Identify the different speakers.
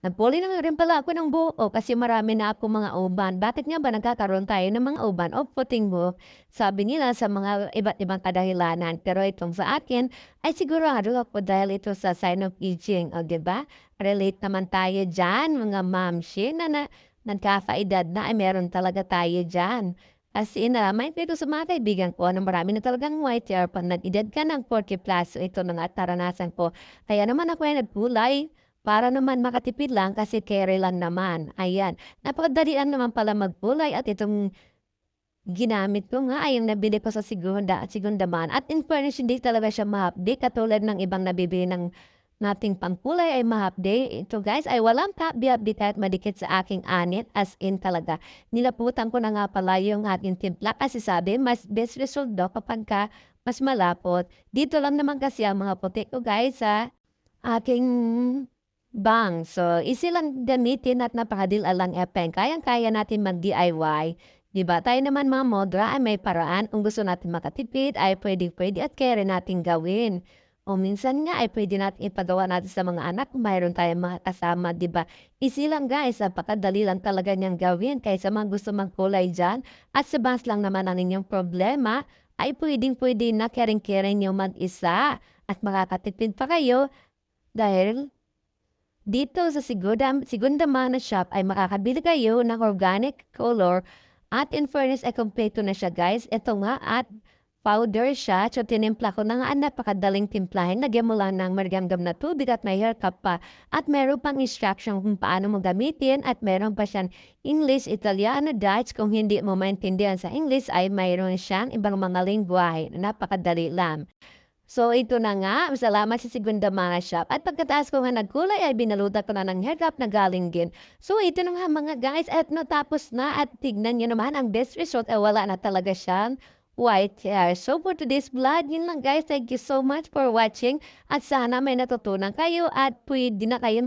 Speaker 1: Nagpuli na nga rin pala ako ng buo kasi marami na ako mga uban. Bakit nga ba nagkakaroon tayo ng mga uban o puting buhok? Sabi nila sa mga iba't ibang kadahilanan. Pero itong sa akin ay sigurado ako dahil ito sa sign of aging. O, di ba? Relate naman tayo dyan, mga mamshi na nagkakaedad na ay meron talaga tayo dyan. Kasi may dito sa mga kaibigan ko na marami na talagang white hair pag nag-edad ka ng 40 plus. So ito na nga taranasan ko. Kaya naman ako ay nagkulay. Para naman makatipid lang kasi kere lang naman, ayan. Napakadalian naman pala magkulay at itong ginamit ko nga ay yung nabili ko sa Segundaman at in fairness hindi talaga siya mahapdi katulad ng ibang nabibili ng nating pangkulay ay mahapdi. Ito guys ay walang kahapdi-hapdi kahit madikit sa aking anit as in talaga. Nilaputan ko na nga pala yung ating timpla kasi sabi mas best result daw kapagka mas malapot. Dito lang naman kasi ang mga puti ko guys sa aking So, easy lang gamitin at napakadali lang epeng. Kayang-kaya natin mag-DIY. 'Di ba? Tayo naman mga modra ay may paraan. Kung gusto natin makatipid ay pwedeng-pwede at kaya rin natin gawin. O minsan nga ay pwede natin ipagawa natin sa mga anak kung mayroon tayong mga kasama, 'di ba? Easy lang guys, napakadali lang talaga niyang gawin. Kaya sa mga gusto magkulay dyan at sa bus lang naman ang inyong problema, ay pwedeng-pwede na kering-kering niyo mag-isa at makakatipid pa kayo dahil dito sa Segundamana Shop ay makakabili kayo ng organic color at in fairness ay kumpleto na siya guys. Ito nga at powder siya. So tinimpla ko na nga napakadaling timplahin. Lagyan mo lang ng marigamgam na tubig at may hair cup pa. At meron pang instruction kung paano mo gamitin at meron pa siyang English, Italiano, Dutch. Kung hindi mo maintindihan sa English ay mayroon siyang ibang mga lingwahe na napakadali lang. So ito na nga, salamat sa Segundamana Shop at pagkatapos ko nga nagkulay ay binalutan ko na ng hairwrap na galing din. So ito na nga mga guys at natapos na at tignan niyo naman ang best result ay wala na talaga siyang white hair. So for today's vlog, yun lang guys. Thank you so much for watching at sana may natutunan kayo at pwede na kayo